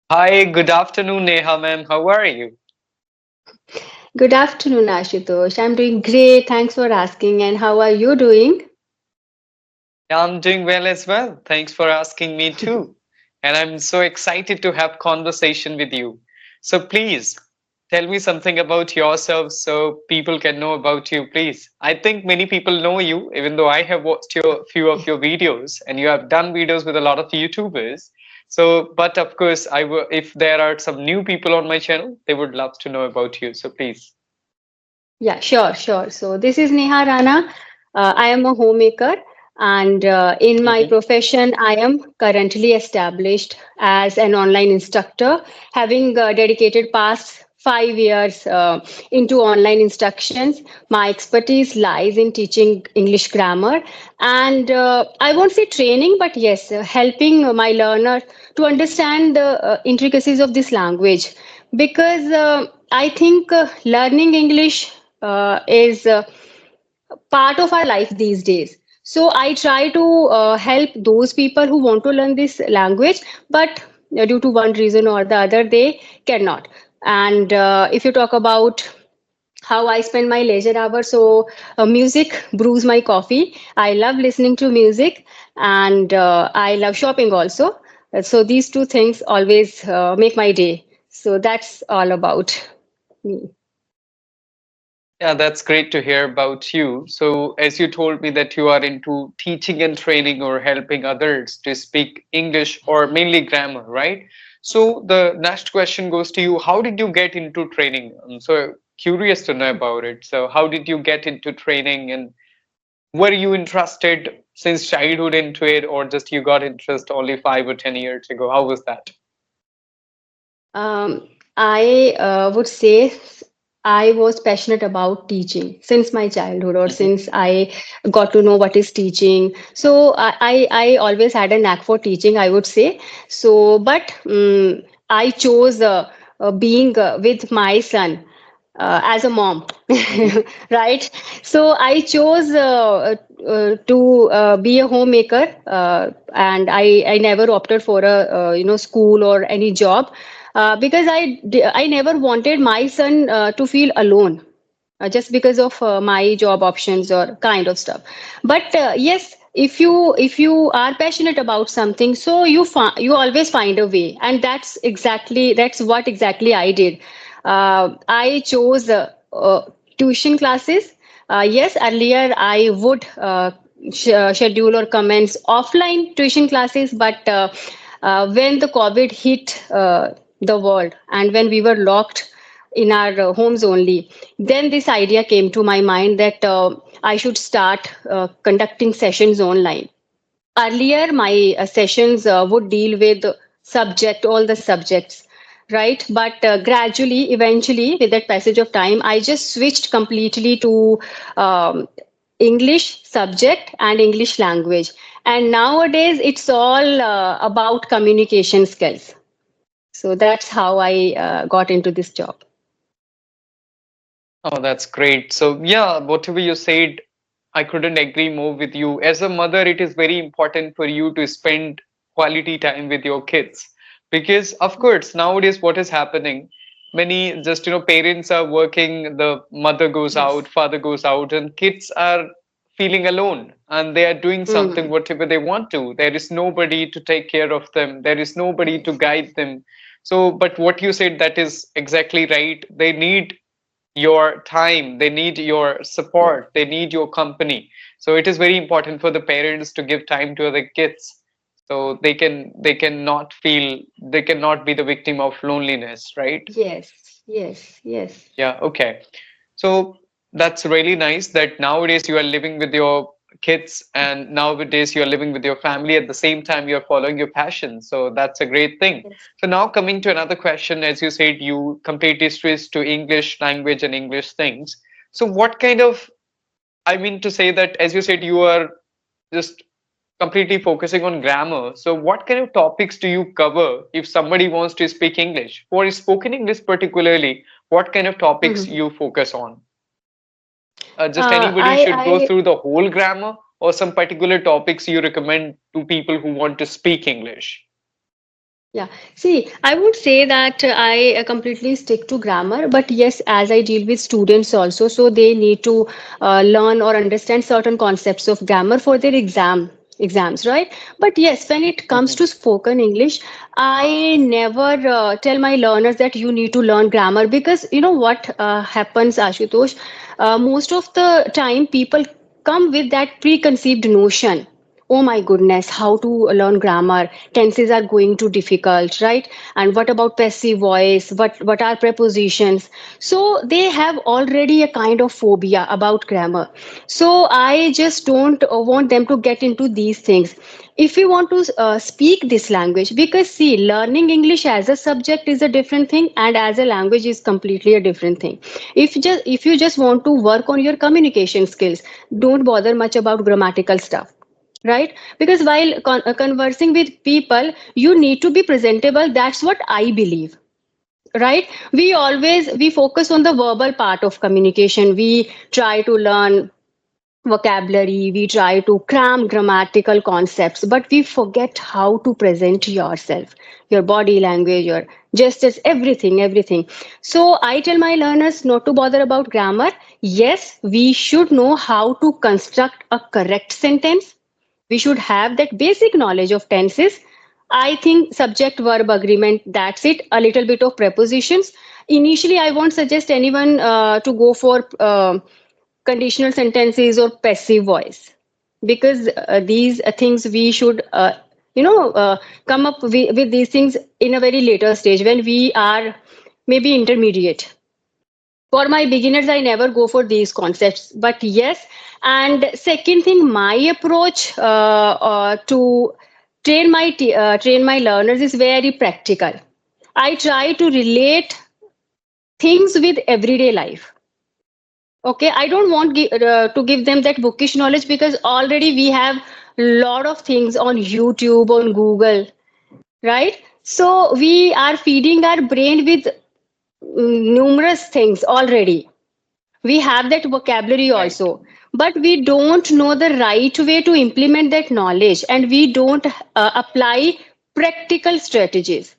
Hi, good afternoon, Neha ma'am. How are you? Good afternoon, Ashutosh. I'm doing great. Thanks for asking. And how are you doing? Yeah, I'm doing well as well. Thanks for asking me too. And I'm so excited to have conversation with you. So please tell me something about yourself so people can know about you, please. I think many people know you, even though I have watched your few of your videos and you have done videos with a lot of YouTubers. So, but of course, if there are some new people on my channel, they would love to know about you. So please. Yeah, sure. So this is Neha Rana. I am a homemaker, and in my Mhm. profession, I am currently established as an online instructor, having dedicated past 5 years into online instructions. My expertise lies in teaching English grammar, and I won't say training, but yes, helping my learner to understand the intricacies of this language because I think learning English is part of our life these days. So I try to help those people who want to learn this language, but due to one reason or the other, they cannot. And if you talk about how I spend my leisure hours, so music brews my coffee. I love listening to music, and I love shopping also. So these two things always make my day. So that's all about me. Yeah, that's great to hear about you. So, as you told me that you are into teaching and training or helping others to speak English or mainly grammar, right? So, the next question goes to you. How did you get into training? I'm so curious to know about it. So, how did you get into training and were you interested since childhood into it or just you got interest only 5 or 10 years ago? How was that? I would say I was passionate about teaching since my childhood or Hmm. since I got to know what is teaching. So I always had a knack for teaching, I would say. So, but I chose being with my son as a mom, Hmm. right? So I chose to be a homemaker, and I never opted for a school or any job because I never wanted my son to feel alone just because of my job options or kind of stuff. But yes, if you are passionate about something, so you always find a way, and that's what exactly I did. I chose tuition classes. Yes, earlier I would schedule or commence offline tuition classes, but when the COVID hit the world and when we were locked in our homes only, then this idea came to my mind that I should start conducting sessions online. Earlier, my sessions would deal with all the subjects, right? But gradually, eventually, with that passage of time, I just switched completely to um, English subject and English language. And nowadays, it's all about communication skills. So that's how I got into this job. Oh, that's great. So, yeah, whatever you said, I couldn't agree more with you. As a mother, it is very important for you to spend quality time with your kids because, of course, nowadays what is happening? Many just, parents are working, the mother goes Yes. out, father goes out, and kids are feeling alone and they are doing something Hmm. whatever they want to. There is nobody to take care of them, there is nobody to Yes. guide them. So, but what you said, that is exactly right. They need your time, they need your Yes. support, they need your company. So it is very important for the parents to give time to the kids so they cannot be the victim of loneliness, right? Yes. Yes. Yes. Yeah, okay. So that's really nice that nowadays you are living with your kids and nowadays you are living with your family at the same time you're following your passion. So that's a great thing. Yes. So now coming to another question, as you said, you completely switched to English language and English things. So what kind of, I mean to say that as you said, you are just completely focusing on grammar. So what kind of topics do you cover if somebody wants to speak English? For spoken English particularly, what kind of topics Mhm. you focus on? Just anybody should go I through the whole grammar or some particular topics you recommend to people who want to speak English? Yeah. See, I would say that I completely stick to grammar, but yes, as I deal with students also, so they need to learn or understand certain concepts of grammar for their exams, right? But yes, when it comes Mhm. to spoken English, I never tell my learners that you need to learn grammar, because you know what happens, Ashutosh? Most of the time, people come with that preconceived notion. Oh my goodness, how to learn grammar? Tenses are going too difficult, right? And what about passive voice? What are prepositions? So they have already a kind of phobia about grammar. So I just don't want them to get into these things. If you want to speak this language, because see, learning English as a subject is a different thing, and as a language is completely a different thing. If you just want to work on your communication skills, don't bother much about grammatical stuff, right? Because while conversing with people, you need to be presentable. That's what I believe, right? We focus on the verbal part of communication. We try to learn vocabulary, we try to cram grammatical concepts, but we forget how to present yourself, your body language, your gestures, everything. So I tell my learners not to bother about grammar. Yes, we should know how to construct a correct sentence. We should have that basic knowledge of tenses. I think subject verb agreement, that's it. A little bit of prepositions. Initially, I won't suggest anyone to go for conditional sentences or passive voice, because these things we should you know come up with these things in a very later stage, when we are maybe intermediate. For my beginners, I never go for these concepts, but yes. And second thing, my approach to train my learners is very practical. I try to relate things with everyday life. Okay, I don't want to give them that bookish knowledge, because already we have a lot of things on YouTube, on Google, right? So we are feeding our brain with numerous things already. We have that vocabulary Right. also, but we don't know the right way to implement that knowledge, and we don't apply practical strategies.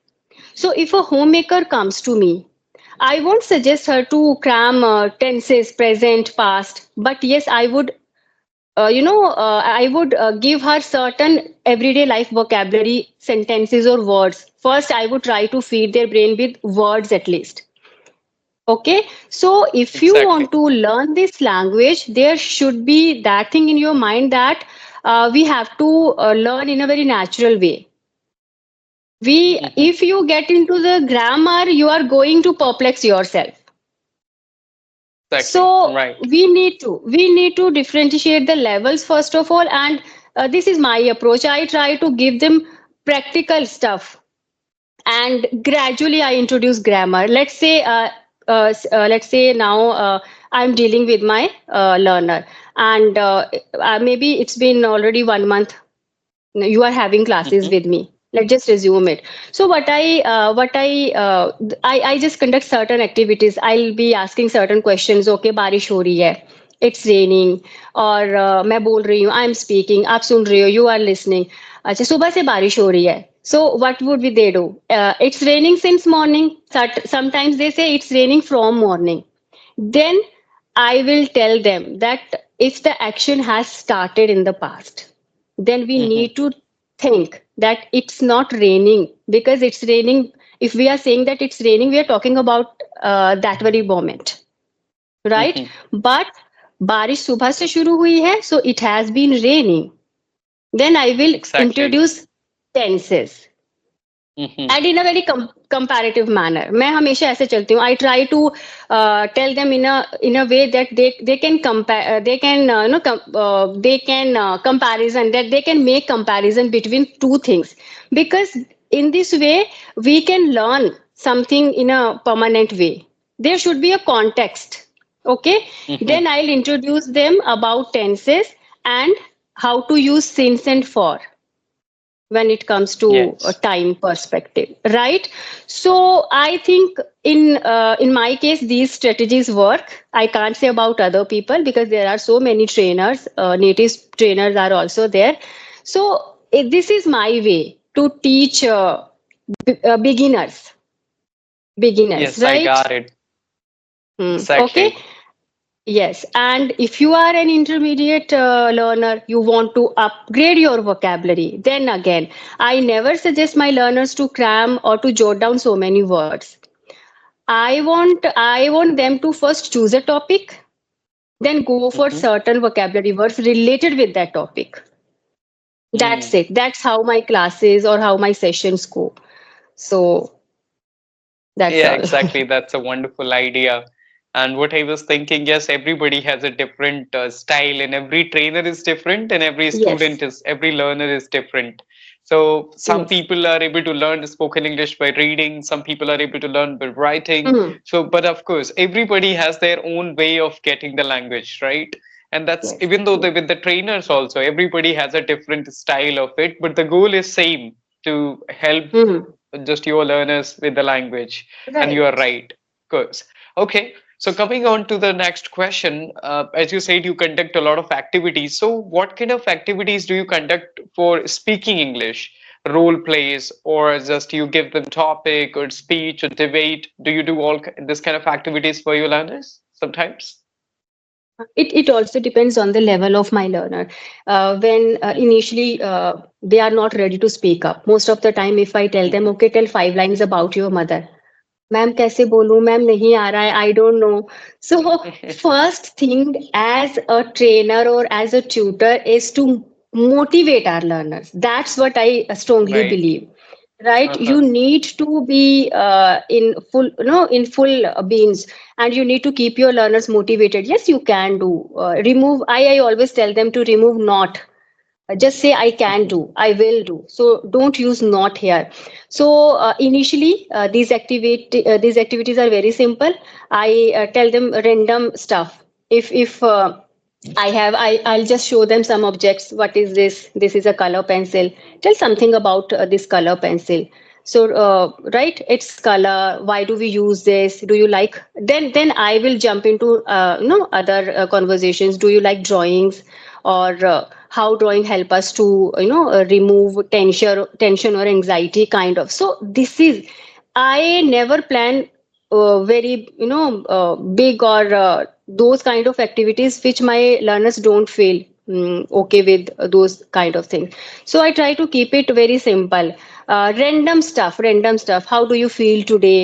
So if a homemaker comes to me, I won't suggest her to cram tenses, present, past, but yes, I would give her certain everyday life vocabulary, sentences, or words. First, I would try to feed their brain with words at least. Okay, so if you Exactly. want to learn this language, there should be that thing in your mind that we have to learn in a very natural way. Mhm. If you get into the grammar, you are going to perplex yourself. Exactly. So Right. we need to differentiate the levels first of all, and this is my approach. I try to give them practical stuff, and gradually I introduce grammar. Let's say now I'm dealing with my learner, and maybe it's been already 1 month you are having classes Mhm. with me. Let's just resume it. So I just conduct certain activities. I'll be asking certain questions. Okay, बारिश हो रही है, it's raining, और मैं बोल रही हूँ, I'm speaking, आप सुन रहे हो, you are listening. अच्छा, सुबह से बारिश हो रही है. So what would they do? It's raining since morning. Sometimes they say it's raining from morning. Then I will tell them that if the action has started in the past, then we Mhm. need to think that it's not raining, because it's raining. If we are saying that it's raining, we are talking about that very moment, right? Mhm. But बारिश सुबह से शुरू हुई है, so it has been raining. Then I will Exactly. introduce tenses, Mhm. and in a very comparative manner. मैं हमेशा ऐसे चलती हूँ. I try to tell them in a way that they can compare, they can they can comparison, that they can make comparison between two things, because in this way we can learn something in a permanent way. There should be a context. Okay, Mhm. then I'll introduce them about tenses and how to use since and for when it comes to a Yes. time perspective, right? So I think in my case these strategies work. I can't say about other people, because there are so many trainers, native trainers are also there. So this is my way to teach beginners, Yes, I right? got it. Okay. Exactly. Yes, and if you are an intermediate learner, you want to upgrade your vocabulary, then again, I never suggest my learners to cram or to jot down so many words. I want them to first choose a topic, then go for Mm-hmm. certain vocabulary words related with that topic. That's Mm. it. That's how my classes or how my sessions go. So that's Yeah, all. exactly. That's a wonderful idea. And what I was thinking, yes, everybody has a different style, and every trainer is different, and Yes, every learner is different. So some yes. people are able to learn the spoken English by reading, some people are able to learn by writing. Mm, So, but of course, everybody has their own way of getting the language, right? And that's yes, even though yes. with the trainers also, everybody has a different style of it, but the goal is same to help Mm, just your learners with the language. And you are right. right, of course. Okay, so coming on to the next question, as you said, you conduct a lot of activities. So what kind of activities do you conduct for speaking English? Role plays, or just you give them topic or speech or debate? Do you do all this kind of activities for your learners sometimes? It also depends on the level of my learner. When initially they are not ready to speak up. Most of the time, if I tell them, okay, tell 5 lines about your mother. Ma'am कैसे बोलूं ma'am नहीं आ रहा है I don't know so first thing as a trainer और as a tutor is to motivate our learners. That's what I strongly Right. believe, right? You Uh-huh. need to be in full, no, in full beans, and you need to keep your learners motivated. Yes, you can do remove I always tell them to remove not. Just say I can Mhm. do, I will do. So don't use not here. So initially these activities are very simple. I tell them random stuff. If I'll just show them some objects. What is this? This is a color pencil. Tell something about this color pencil. So right, its color. Why do we use this? Do you like? Then I will jump into no other conversations. Do you like drawings? Or how drawing help us to remove tension or anxiety kind of. So this is, I never plan very big or those kind of activities which my learners don't feel okay with those kind of things. So I try to keep it very simple. Random stuff. How do you feel today?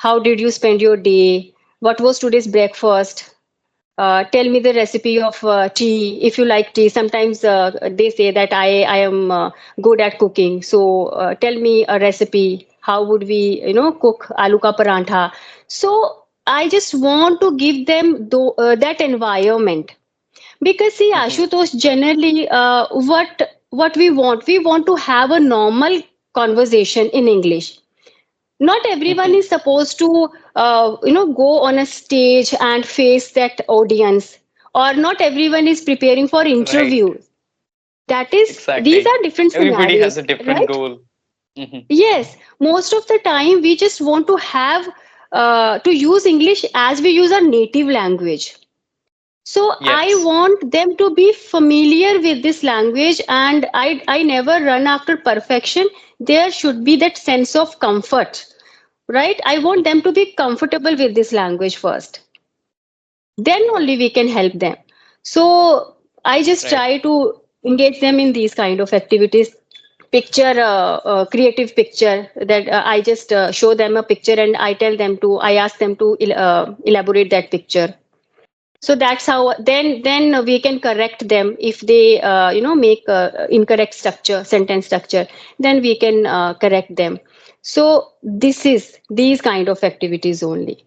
How did you spend your day? What was today's breakfast? Tell me the recipe of tea if you like tea. Sometimes they say that I am good at cooking, so tell me a recipe. How would we cook aloo ka parantha? So I just want to give them that environment, because see Mhm. Ashutosh, generally what we want to have a normal conversation in English. Not everyone Mhm. is supposed to go on a stage and face that audience, or not everyone is preparing for Right. interviews. That is, these Exactly. are different Everybody has scenarios, a different right? goal. Mhm. Yes, most of the time we just want to have to use English as we use our native language. So I Yes. want them to be familiar with this language, and I never run after perfection. There should be that sense of comfort, right? I want them Mhm. to be comfortable with this language first. Then only we can help them. So I just Right. try to engage them in these kind of activities. Picture, creative picture, that I just show them a picture and I ask them to elaborate that picture. So that's how then we can correct them if they make incorrect structure, sentence structure. Then we can correct them. So this is these kind of activities only.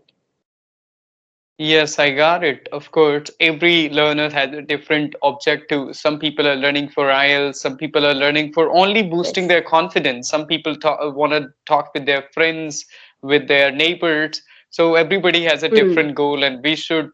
Yes, I got it. Of course, every learner has a different objective. Some people are learning for IELTS, some people are learning for only boosting Yes. their confidence. Some people want to talk with their friends, with their neighbors. So everybody has a Hmm. different goal, and we should,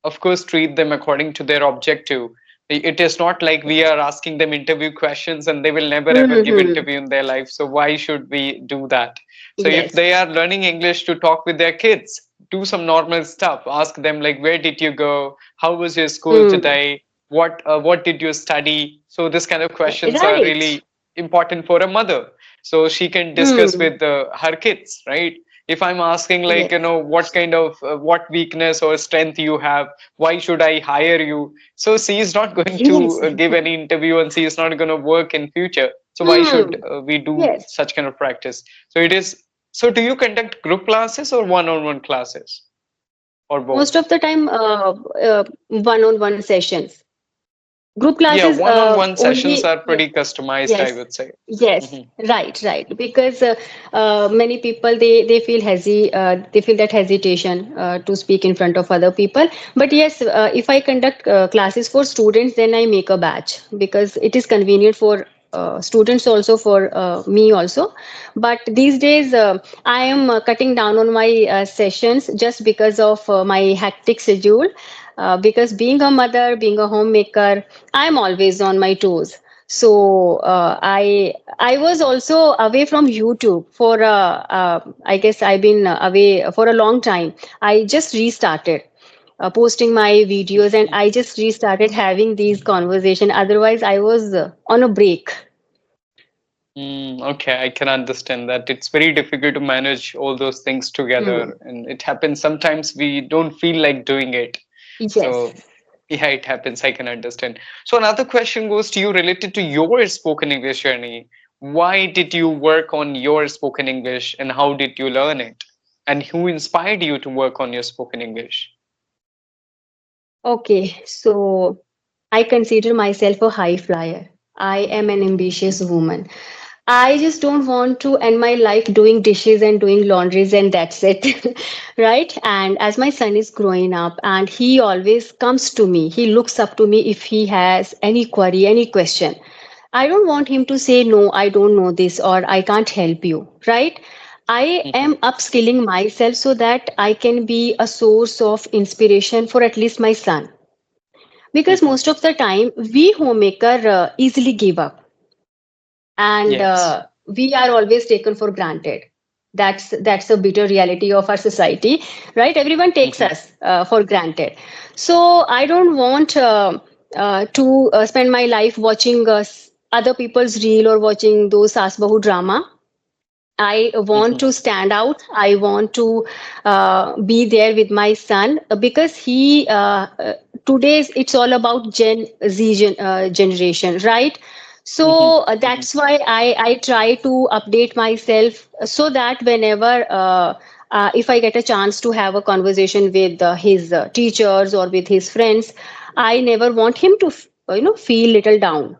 of course, treat them according to their objective. It is not like we are asking them interview questions and they will never ever give Hmm. interview in their life. So why should we do that? So if Yes. they are learning English to talk with their kids, do some normal stuff. Ask them like, where did you go? How was your school Hmm. today? What did you study? So this kind of questions are Right. really important for a mother. so she can discuss Hmm. with her kids, right? If I'm asking, like, Yes. what kind of what weakness or strength you have, why should I hire you? So she is not going to Yes. give any interview, and she is not going to work in future. So why should Hmm. we do Yes. such kind of practice? So it is. So do you conduct group classes or one-on-one classes, or both? Most of the time, one-on-one sessions. Group Yeah, classes one-on-one sessions only. are pretty customized, I Yes, would say. yes, Hmm. right, right. Because many people they feel they feel that hesitation to speak in front of other people. But yes, if I conduct classes for students, then I make a batch because it is convenient for students also, for me also. But these days, I am cutting down on my sessions just because of my hectic schedule. Because being a mother, being a homemaker, I'm always on my toes. So I was also away from YouTube for I guess I've been away for a long time. I just restarted posting my videos, and I just restarted having these conversation. Otherwise, I was on a break. Okay, I can understand that. It's very difficult to manage all those things Hmm. together, and it happens sometimes we don't feel like doing it. Yes. So, yeah, it happens. I can understand. So, another question goes to you related to your spoken English journey. Why did you work on your spoken English, and how did you learn it? And who inspired you to work on your spoken English? Okay. So I consider myself a high flyer. I am an ambitious woman. I just don't want to end my life doing dishes and doing laundries and that's it. Right? And as my son is growing up and he always comes to me, he looks up to me if he has any query, any question. I don't want him to say, no, I don't know this or I can't help you. Right? I am upskilling myself so that I can be a source of inspiration for at least my son. Because most of the time, we homemaker easily give up and Yes. we are always taken for granted. That's a bitter reality of our society, right? Everyone takes Mhm. us for granted. So I don't want to spend my life watching other people's reel or watching those sas bahu drama. I want Mhm. to stand out. I want to be there with my son because today's it's all about generation, right? Mhm. So Mhm. that's why I try to update myself so that whenever if I get a chance to have a conversation with his teachers or with his friends, I never want him to feel little down,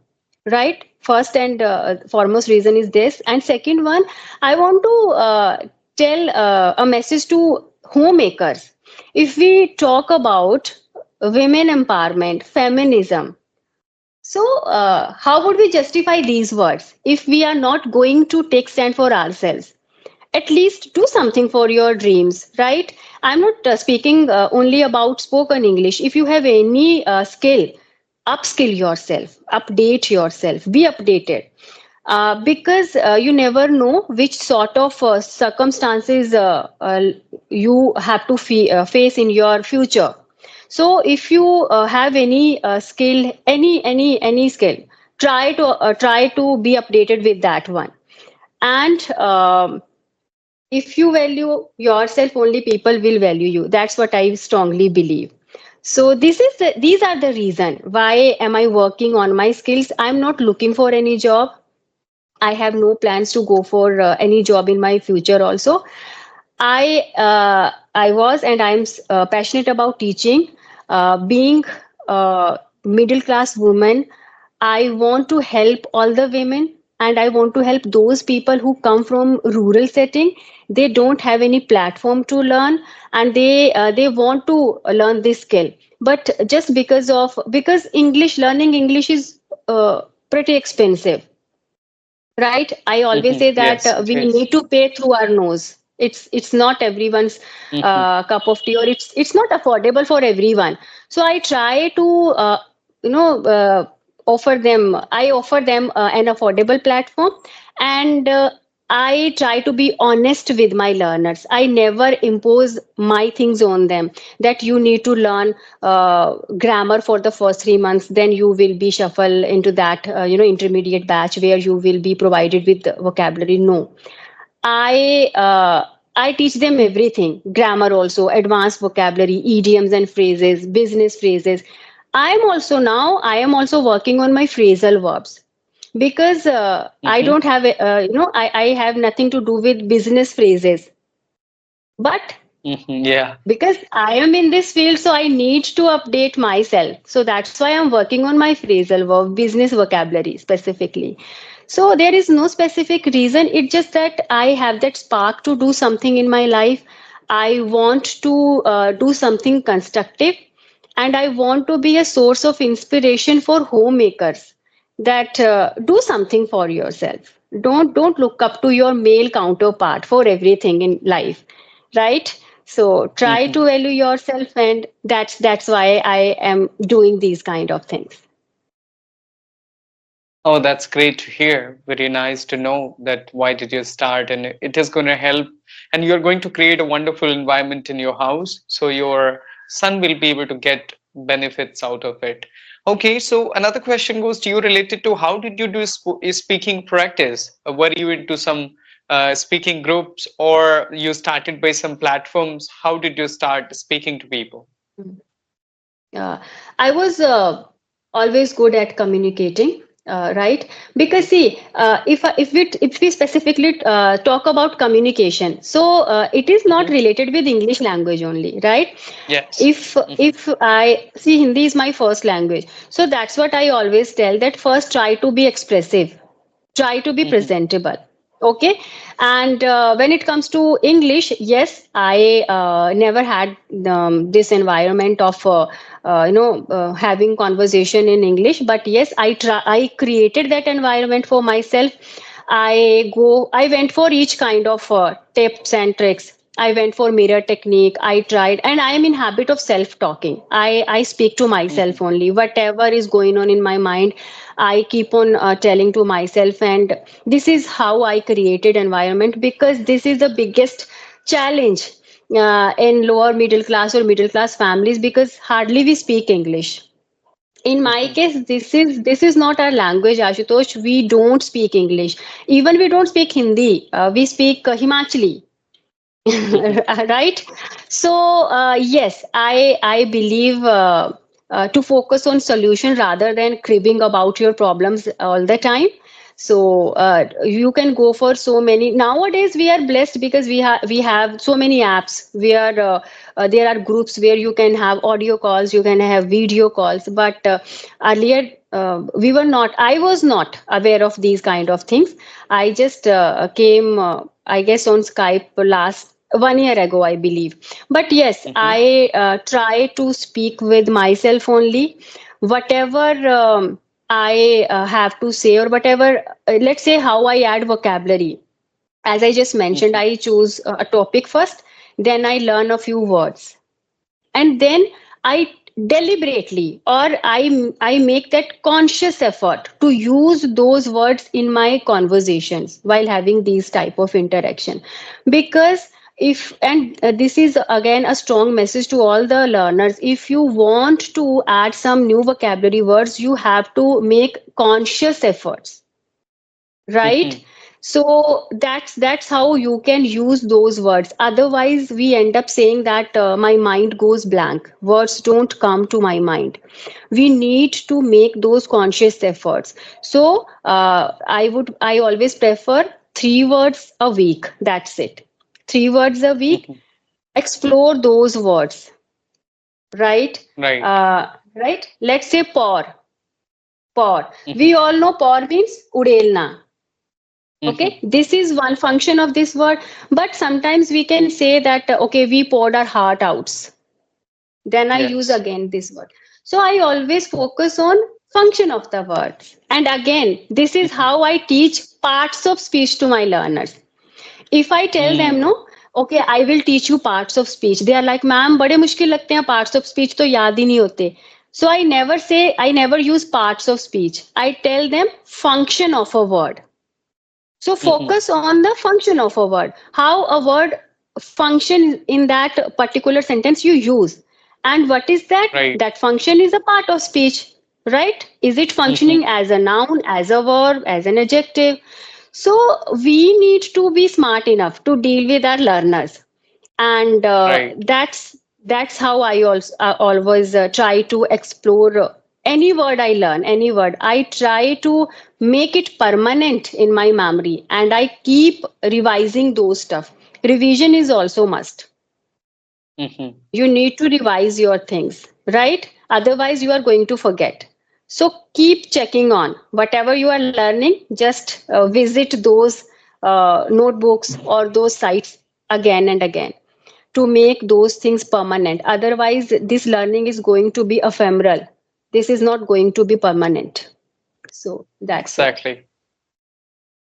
right? First and foremost reason is this, and second one, I want to tell a message to homemakers. If we talk about women empowerment, feminism, so how would we justify these words if we are not going to take stand for ourselves? At least do something for your dreams, right? I'm not speaking only about spoken English. If you have any skill, upskill yourself, update yourself, be updated. Because you never know which sort of circumstances you have to face in your future. So if you have any skill, any skill, try to be updated with that one. And if you value yourself, only people will value you. That's what I strongly believe. So these are the reason why am I working on my skills. I'm not looking for any job. I have no plans to go for any job in my future also. I was and I'm passionate about teaching. Being a middle class woman, I want to help all the women, and I want to help those people who come from rural setting. They don't have any platform to learn, and they want to learn this skill. But just because English, learning English is pretty expensive, right? I always Mhm. say that Yes, it we is. need to pay through our nose. It's not everyone's Mhm. cup of tea, or it's not affordable for everyone. So I try to you know offer them, I offer them an affordable platform. And I try to be honest with my learners. I never impose my things on them that you need to learn grammar for the first 3 months, then you will be shuffled into that intermediate batch where you will be provided with vocabulary. No, I teach them everything, grammar also, advanced vocabulary, idioms and phrases, business phrases. I am also working on my phrasal verbs because I Mm-hmm. don't have I have nothing to do with business phrases, but Mm-hmm. Yeah. because I am in this field, so I need to update myself. So that's why I'm working on my phrasal verb, business vocabulary specifically. So there is no specific reason. It's just that I have that spark to do something in my life. I want to do something constructive, and I want to be a source of inspiration for homemakers that do something for yourself. Don't look up to your male counterpart for everything in life, right? So try Mm-hmm. to value yourself, and that's why I am doing these kind of things. Oh, that's great to hear. Very nice to know that why did you start, and it is going to help, and you're going to create a wonderful environment in your house, so your son will be able to get benefits out of it. Okay, so another question goes to you related to how did you do speaking practice? Were you into some speaking groups, or you started by some platforms? How did you start speaking to people? Uh, I was always good at communicating, right? Because Mhm. see, if we specifically talk about communication, so it is not Mhm. related with English language only, right? Yes. Mhm. If I see, Hindi is my first language, so that's what I always tell, that first try to be expressive, try to be Mhm. presentable. Okay. And when it comes to English, yes, I never had this environment of having conversation in English, but yes, I created that environment for myself. I went for each kind of tips and tricks. I went for mirror technique. I tried, and I am in habit of self talking. I speak to Mhm. myself only. Whatever is going on in my mind, I keep on telling to myself, and this is how I created environment, because this is the biggest challenge in lower middle class or middle class families, because hardly we speak English. In my Mhm. case, this is not our language, Ashutosh. We don't speak English. Even we don't speak Hindi. We speak Himachali. Mhm. Right. So yes, I believe to focus on solution rather than cribbing about your problems all the time. So you can go for so many. Nowadays we are blessed because we have so many apps where there are groups where you can have audio calls, you can have video calls, but earlier we were not I was not aware of these kind of things. I just came I guess on Skype last 1 year ago, I believe. But yes, Mhm. I try to speak with myself only. Whatever I have to say, or whatever, let's say how I add vocabulary. As I just mentioned, Mhm. I choose a topic first, then I learn a few words, and then I deliberately, or I make that conscious effort to use those words in my conversations while having these type of interaction. Because if and this is again a strong message to all the learners, if you want to add some new vocabulary words, you have to make conscious efforts, right? Mhm. So that's how you can use those words. Otherwise we end up saying that my mind goes blank, words don't come to my mind. We need to make those conscious efforts. So I always prefer 3 words a week, that's it. 3 words a week, Mhm. explore those words, right? Right. Right, let's say pour. We Mhm. all know pour means udelna. Mhm. Okay, this is one function of this word, but sometimes we can say that okay, we poured our heart out. Then I use Yes. again this word. So I always focus on function of the words. And again, this is Mhm. how I teach parts of speech to my learners. If I tell them Mm. no, okay, I will teach you parts of speech. They are like, ma'am बड़े मुश्किल लगते हैं parts of speech तो याद ही नहीं होते. So I never use parts of speech. I tell them function of a word. So Mm-hmm. focus on the function of a word, how a word function in that particular sentence you use. And what is that? Right. That function is a part of speech, right? Is it Mm-hmm. functioning as a noun, as a verb, as an adjective? So we need to be smart enough to deal with our learners, and Right. that's how I also always try to explore any word I learn, any word I try to make it permanent in my memory, and I keep revising those stuff. Revision is also must. Mm-hmm. You need to revise your things, right? Otherwise you are going to forget. So keep checking on whatever you are learning. Just visit those notebooks or those sites again and again to make those things permanent. Otherwise, this learning is going to be ephemeral. This is not going to be permanent. So that's it. Exactly.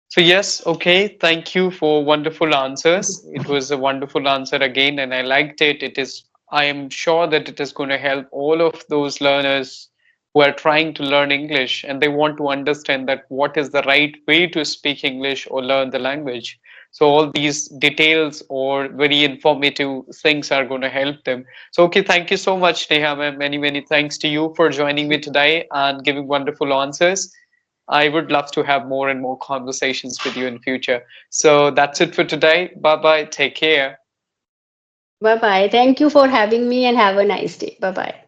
So yes, okay. Thank you for wonderful answers. It was a wonderful answer again, and I liked it. It is. I am sure that it is going to help all of those learners who are trying to learn English and they want to understand that what is the right way to speak English or learn the language. So all these details or very informative things are going to help them. So okay, thank you so much, Neha, ma'am. Many thanks to you for joining me today and giving wonderful answers. I would love to have more and more conversations with you in future. So that's it for today. Bye bye. Take care. Bye bye. Thank you for having me and have a nice day. Bye bye.